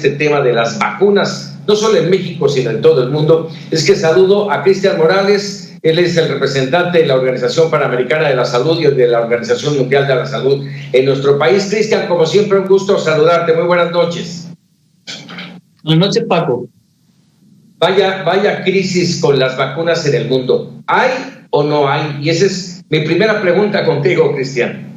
este tema de las vacunas, no solo en México, sino en todo el mundo, es que saludo a Cristian Morales. Él es el representante de la Organización Panamericana de la Salud y de la Organización Mundial de la Salud en nuestro país. Cristian, como siempre, un gusto saludarte. Muy buenas noches. Buenas noches, Paco. Vaya crisis con las vacunas en el mundo. ¿Hay o no hay? Y esa es mi primera pregunta contigo, Cristian.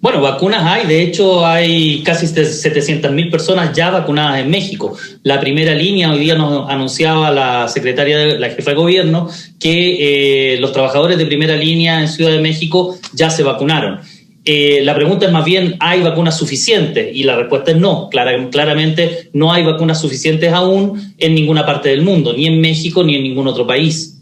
Bueno, vacunas hay. De hecho, hay casi 700.000 personas ya vacunadas en México. La primera línea, hoy día nos anunciaba la secretaria, la jefa de gobierno, que los trabajadores de primera línea en Ciudad de México ya se vacunaron. La pregunta es más bien, ¿hay vacunas suficientes? Y la respuesta es no. Claramente no hay vacunas suficientes aún en ninguna parte del mundo, ni en México ni en ningún otro país.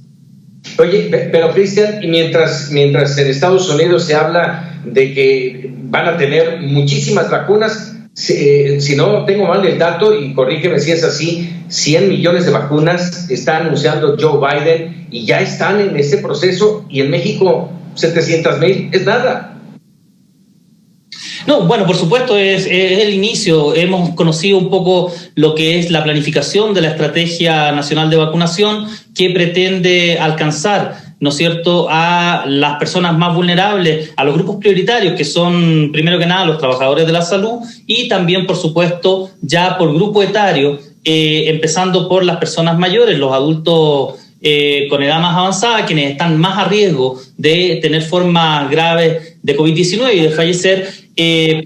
Oye, pero Cristian, mientras en Estados Unidos se habla de que van a tener muchísimas vacunas, si no tengo mal el dato, y corrígeme si es así, 100 millones de vacunas está anunciando Joe Biden y ya están en ese proceso, y en México 700,000 es nada. No, bueno, por supuesto es el inicio. Hemos conocido un poco lo que es la planificación de la Estrategia Nacional de Vacunación, que pretende alcanzar, ¿no es cierto?, a las personas más vulnerables, a los grupos prioritarios, que son, primero que nada, los trabajadores de la salud, y también, por supuesto, ya por grupo etario, empezando por las personas mayores, los adultos con edad más avanzada, quienes están más a riesgo de tener formas graves de COVID-19 y de fallecer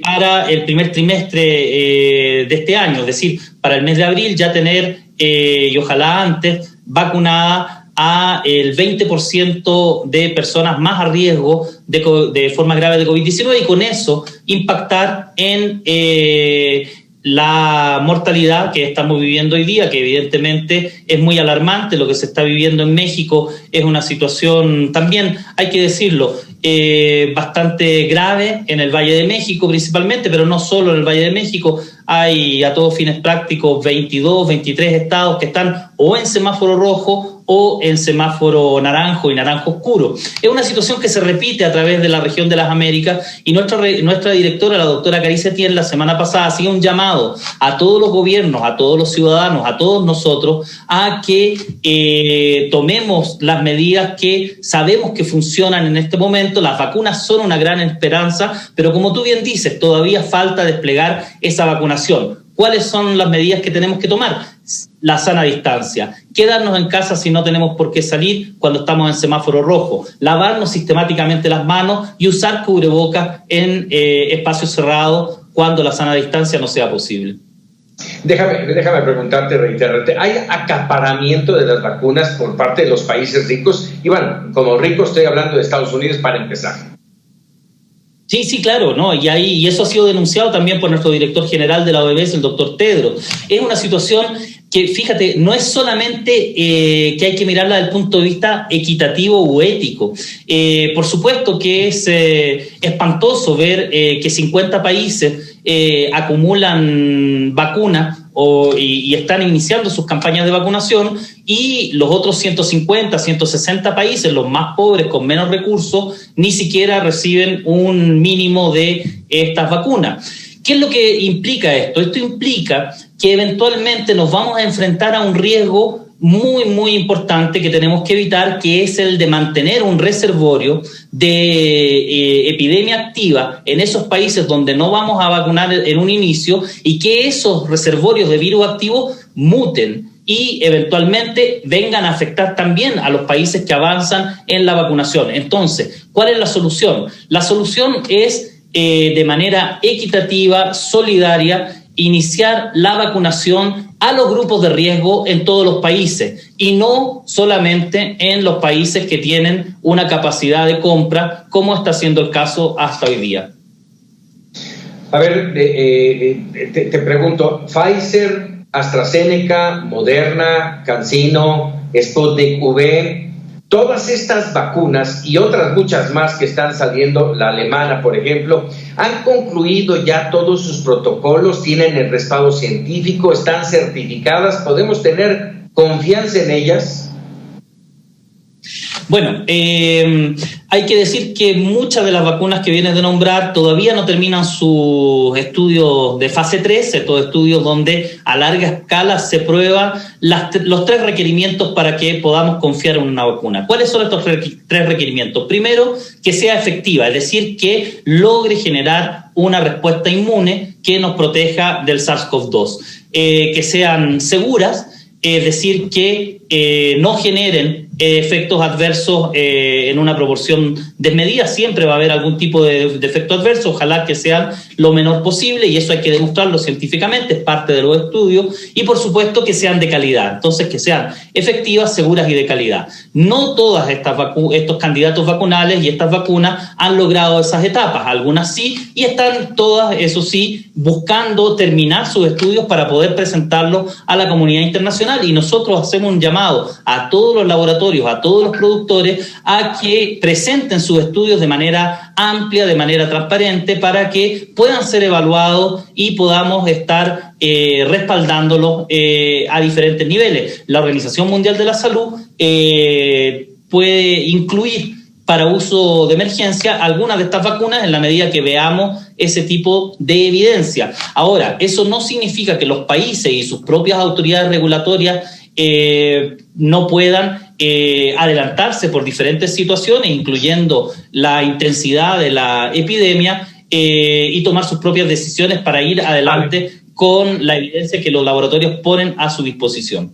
para el primer trimestre de este año, es decir, para el mes de abril ya tener, y ojalá antes, vacunada a el 20% de personas más a riesgo de forma grave de COVID-19 y con eso impactar en la mortalidad que estamos viviendo hoy día, que evidentemente es muy alarmante. Lo que se está viviendo en México es una situación también, hay que decirlo, bastante grave en el Valle de México principalmente, pero no solo en el Valle de México. Hay a todos fines prácticos 22, 23 estados que están o en semáforo rojo o en semáforo naranjo y naranjo oscuro. Es una situación que se repite a través de la región de las Américas y nuestra directora, la doctora Caricia Tien, la semana pasada hacía un llamado a todos los gobiernos, a todos los ciudadanos, a todos nosotros, a que tomemos las medidas que sabemos que funcionan en este momento. Las vacunas son una gran esperanza, pero como tú bien dices, todavía falta desplegar esa vacunación. ¿Cuáles son las medidas que tenemos que tomar? La sana distancia, quedarnos en casa si no tenemos por qué salir cuando estamos en semáforo rojo, lavarnos sistemáticamente las manos y usar cubrebocas en espacios cerrados cuando la sana distancia no sea posible. Déjame preguntarte, reiterarte, ¿hay acaparamiento de las vacunas por parte de los países ricos? Y bueno, como rico estoy hablando de Estados Unidos para empezar. Sí, claro, ¿no? Y eso ha sido denunciado también por nuestro director general de la OMS, el doctor Tedros. Es una situación que, fíjate, no es solamente que hay que mirarla desde el punto de vista equitativo u ético. Por supuesto que es espantoso ver que 50 países acumulan vacunas y están iniciando sus campañas de vacunación, y los otros 150, 160 países, los más pobres, con menos recursos, ni siquiera reciben un mínimo de estas vacunas. ¿Qué es lo que implica esto? Esto implica que eventualmente nos vamos a enfrentar a un riesgo muy, muy importante que tenemos que evitar, que es el de mantener un reservorio de epidemia activa en esos países donde no vamos a vacunar en un inicio, y que esos reservorios de virus activo muten y eventualmente vengan a afectar también a los países que avanzan en la vacunación. Entonces, ¿cuál es la solución? La solución es de manera equitativa, solidaria, iniciar la vacunación a los grupos de riesgo en todos los países y no solamente en los países que tienen una capacidad de compra, como está siendo el caso hasta hoy día. A ver, te pregunto, Pfizer, AstraZeneca, Moderna, CanSino, Sputnik V, todas estas vacunas y otras muchas más que están saliendo, la alemana, por ejemplo, ¿han concluido ya todos sus protocolos? ¿Tienen el respaldo científico? ¿Están certificadas? ¿Podemos tener confianza en ellas? Bueno, Hay que decir que muchas de las vacunas que vienes de nombrar todavía no terminan sus estudios de fase 3, estos estudios donde a larga escala se prueban los 3 requerimientos para que podamos confiar en una vacuna. ¿Cuáles son estos 3 requerimientos? Primero, que sea efectiva, es decir, que logre generar una respuesta inmune que nos proteja del SARS-CoV-2. Que sean seguras, es decir, que no generen efectos adversos en una proporción desmedida. Siempre va a haber algún tipo de efecto adverso, ojalá que sean lo menor posible, y eso hay que demostrarlo científicamente, es parte de los estudios, y por supuesto que sean de calidad, entonces que sean efectivas, seguras y de calidad. No todas estos candidatos vacunales y estas vacunas han logrado esas etapas, algunas sí, y están todas, eso sí, buscando terminar sus estudios para poder presentarlos a la comunidad internacional, y nosotros hacemos un llamado a todos los laboratorios, a todos los productores, a que presenten sus estudios de manera amplia, de manera transparente, para que puedan ser evaluados y podamos estar respaldándolos a diferentes niveles. La Organización Mundial de la Salud puede incluir para uso de emergencia algunas de estas vacunas en la medida que veamos ese tipo de evidencia. Ahora, eso no significa que los países y sus propias autoridades regulatorias no puedan adelantarse por diferentes situaciones, incluyendo la intensidad de la epidemia, y tomar sus propias decisiones para ir adelante con la evidencia que los laboratorios ponen a su disposición.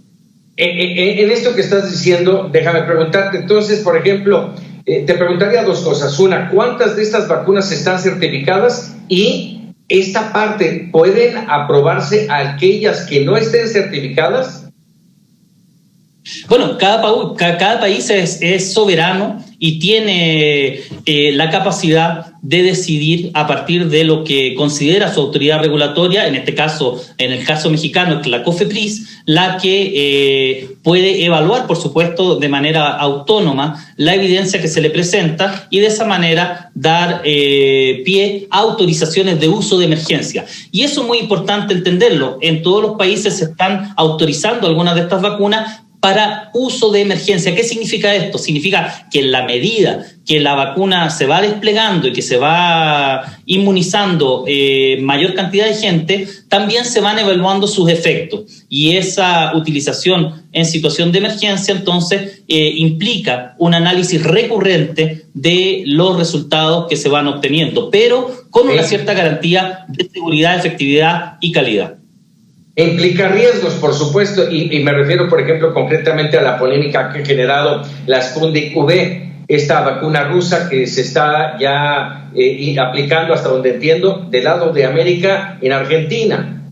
En esto que estás diciendo, déjame preguntarte, entonces, por ejemplo, te preguntaría 2 cosas. Una, ¿cuántas de estas vacunas están certificadas? Y esta parte, ¿pueden aprobarse aquellas que no estén certificadas? Bueno, cada país es soberano y tiene la capacidad de decidir a partir de lo que considera su autoridad regulatoria, en este caso, en el caso mexicano, es la COFEPRIS, la que puede evaluar, por supuesto, de manera autónoma la evidencia que se le presenta y de esa manera dar pie a autorizaciones de uso de emergencia. Y eso es muy importante entenderlo. En todos los países se están autorizando algunas de estas vacunas para uso de emergencia. ¿Qué significa esto? Significa que en la medida que la vacuna se va desplegando y que se va inmunizando mayor cantidad de gente, también se van evaluando sus efectos. Y esa utilización en situación de emergencia, entonces, implica un análisis recurrente de los resultados que se van obteniendo, pero con una cierta garantía de seguridad, efectividad y calidad. Implica riesgos, por supuesto, y me refiero, por ejemplo, concretamente a la polémica que ha generado la Sputnik V, esta vacuna rusa que se está ya aplicando, hasta donde entiendo, del lado de América, en Argentina.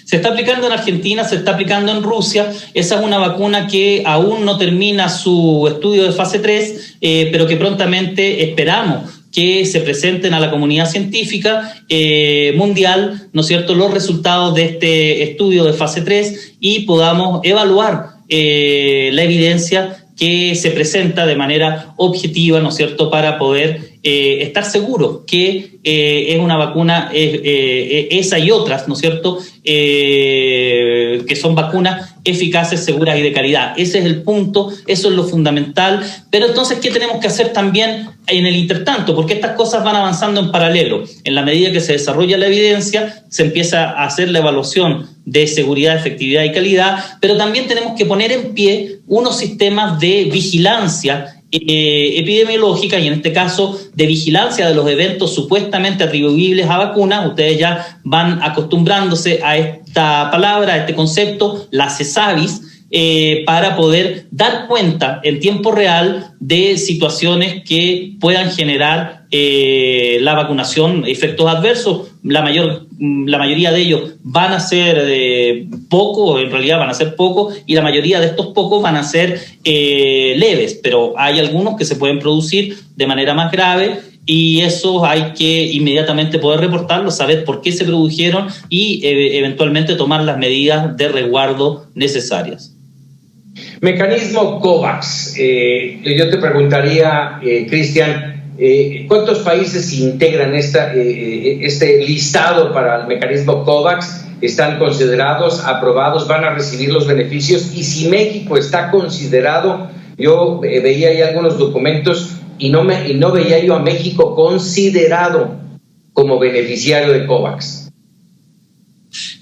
Se está aplicando en Argentina, se está aplicando en Rusia. Esa es una vacuna que aún no termina su estudio de fase 3, pero que prontamente esperamos que se presenten a la comunidad científica mundial, ¿no es cierto?, los resultados de este estudio de fase 3 y podamos evaluar la evidencia que se presenta de manera objetiva, ¿no es cierto?, para poder estar seguros que es una vacuna, esa y otras, ¿no es cierto?, que son vacunas eficaces, seguras y de calidad. Ese es el punto, eso es lo fundamental. Pero entonces, ¿qué tenemos que hacer también en el intertanto? Porque estas cosas van avanzando en paralelo. En la medida que se desarrolla la evidencia, se empieza a hacer la evaluación de seguridad, efectividad y calidad, pero también tenemos que poner en pie unos sistemas de vigilancia epidemiológica y en este caso de vigilancia de los eventos supuestamente atribuibles a vacunas. Ustedes ya van acostumbrándose a esta palabra, a este concepto, la CESAVIS, para poder dar cuenta en tiempo real de situaciones que puedan generar la vacunación, efectos adversos. La mayoría de ellos van a ser poco, en realidad van a ser poco, y la mayoría de estos pocos van a ser leves, pero hay algunos que se pueden producir de manera más grave, y eso hay que inmediatamente poder reportarlo, saber por qué se produjeron y eventualmente tomar las medidas de resguardo necesarias. Mecanismo COVAX. Yo te preguntaría, Cristian, ¿cuántos países integran este listado para el mecanismo COVAX? ¿Están considerados, aprobados, van a recibir los beneficios? Y si México está considerado, yo veía ahí algunos documentos y no veía yo a México considerado como beneficiario de COVAX.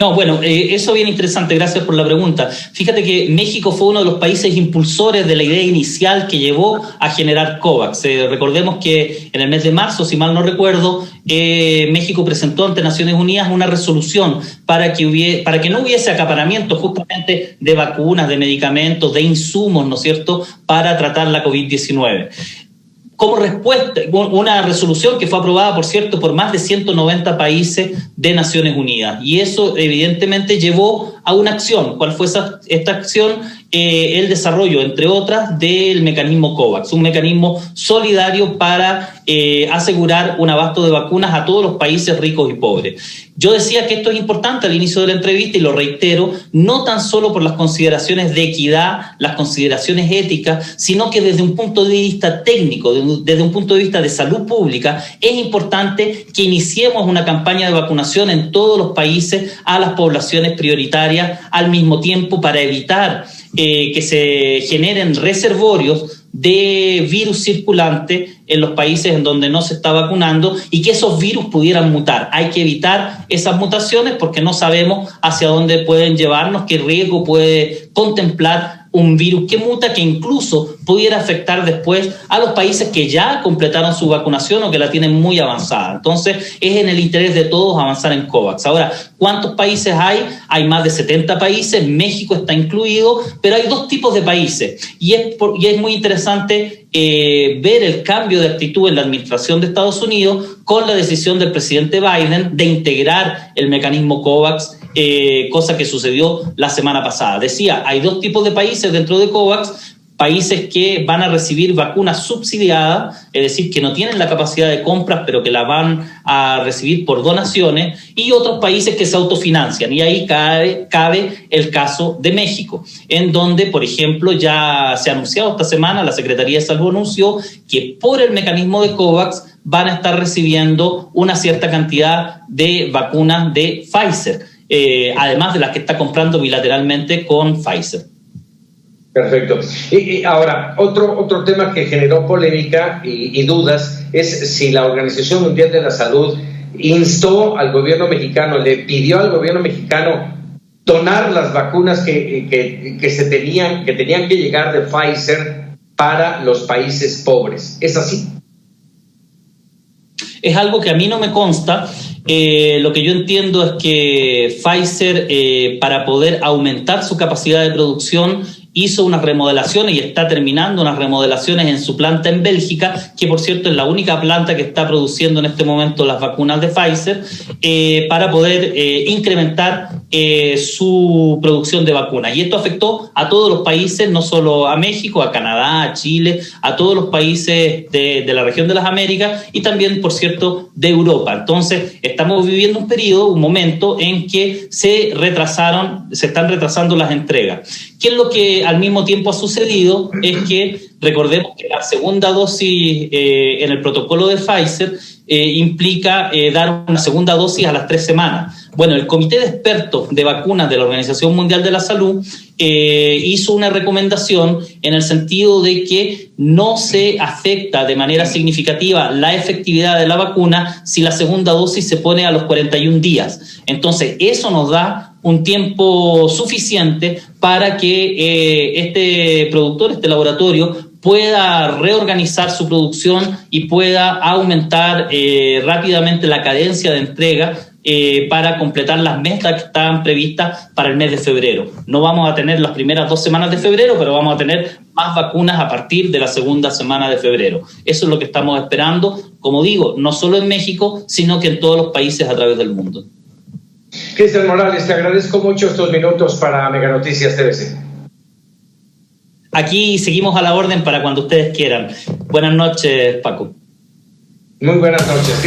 No, bueno, eso bien interesante, gracias por la pregunta. Fíjate que México fue uno de los países impulsores de la idea inicial que llevó a generar COVAX. Recordemos que en el mes de marzo, si mal no recuerdo, México presentó ante Naciones Unidas una resolución para que no hubiese acaparamiento justamente de vacunas, de medicamentos, de insumos, ¿no es cierto?, para tratar la COVID-19. Como respuesta, una resolución que fue aprobada, por cierto, por más de 190 países de Naciones Unidas. Y eso evidentemente llevó a una acción. ¿Cuál fue esta acción? El desarrollo, entre otras, del mecanismo COVAX, un mecanismo solidario para asegurar un abasto de vacunas a todos los países ricos y pobres. Yo decía que esto es importante al inicio de la entrevista y lo reitero, no tan solo por las consideraciones de equidad, las consideraciones éticas, sino que desde un punto de vista técnico, desde un punto de vista de salud pública, es importante que iniciemos una campaña de vacunación en todos los países a las poblaciones prioritarias al mismo tiempo para evitar que se generen reservorios de virus circulante en los países en donde no se está vacunando y que esos virus pudieran mutar. Hay que evitar esas mutaciones porque no sabemos hacia dónde pueden llevarnos, qué riesgo puede contemplar un virus que muta, que incluso pudiera afectar después a los países que ya completaron su vacunación o que la tienen muy avanzada. Entonces, es en el interés de todos avanzar en COVAX. Ahora, ¿cuántos países hay? Hay más de 70 países, México está incluido, pero hay dos tipos de países. Y es muy interesante ver el cambio de actitud en la administración de Estados Unidos con la decisión del presidente Biden de integrar el mecanismo COVAX, cosa que sucedió la semana pasada. Decía, hay dos tipos de países dentro de COVAX, países que van a recibir vacunas subsidiadas, es decir, que no tienen la capacidad de compras, pero que la van a recibir por donaciones, y otros países que se autofinancian. Y ahí cabe el caso de México, en donde, por ejemplo, ya se ha anunciado esta semana, la Secretaría de Salud anunció que por el mecanismo de COVAX van a estar recibiendo una cierta cantidad de vacunas de Pfizer, además de las que está comprando bilateralmente con Pfizer. Perfecto. Y ahora, otro tema que generó polémica y dudas es si la Organización Mundial de la Salud instó al gobierno mexicano, le pidió al gobierno mexicano donar las vacunas que tenían que llegar de Pfizer para los países pobres. ¿Es así? Es algo que a mí no me consta. Lo que yo entiendo es que Pfizer, para poder aumentar su capacidad de producción, hizo unas remodelaciones y está terminando unas remodelaciones en su planta en Bélgica, que por cierto es la única planta que está produciendo en este momento las vacunas de Pfizer, para poder incrementar su producción de vacunas. Y esto afectó a todos los países, no solo a México, a Canadá, a Chile, a todos los países de la región de las Américas y también, por cierto, de Europa. Entonces, estamos viviendo un momento en que se están retrasando las entregas. ¿Qué es lo que al mismo tiempo ha sucedido? Es que recordemos que la segunda dosis en el protocolo de Pfizer implica dar una segunda dosis a las 3 semanas. Bueno, el Comité de Expertos de Vacunas de la Organización Mundial de la Salud hizo una recomendación en el sentido de que no se afecta de manera significativa la efectividad de la vacuna si la segunda dosis se pone a los 41 días. Entonces, eso nos da un tiempo suficiente para que este productor, este laboratorio, pueda reorganizar su producción y pueda aumentar rápidamente la cadencia de entrega para completar las metas que estaban previstas para el mes de febrero. No vamos a tener las primeras 2 semanas de febrero, pero vamos a tener más vacunas a partir de la segunda semana de febrero. Eso es lo que estamos esperando, como digo, no solo en México, sino que en todos los países a través del mundo. Cristian Morales, te agradezco mucho estos minutos para Mega Noticias TVC. Aquí seguimos a la orden para cuando ustedes quieran. Buenas noches, Paco. Muy buenas noches.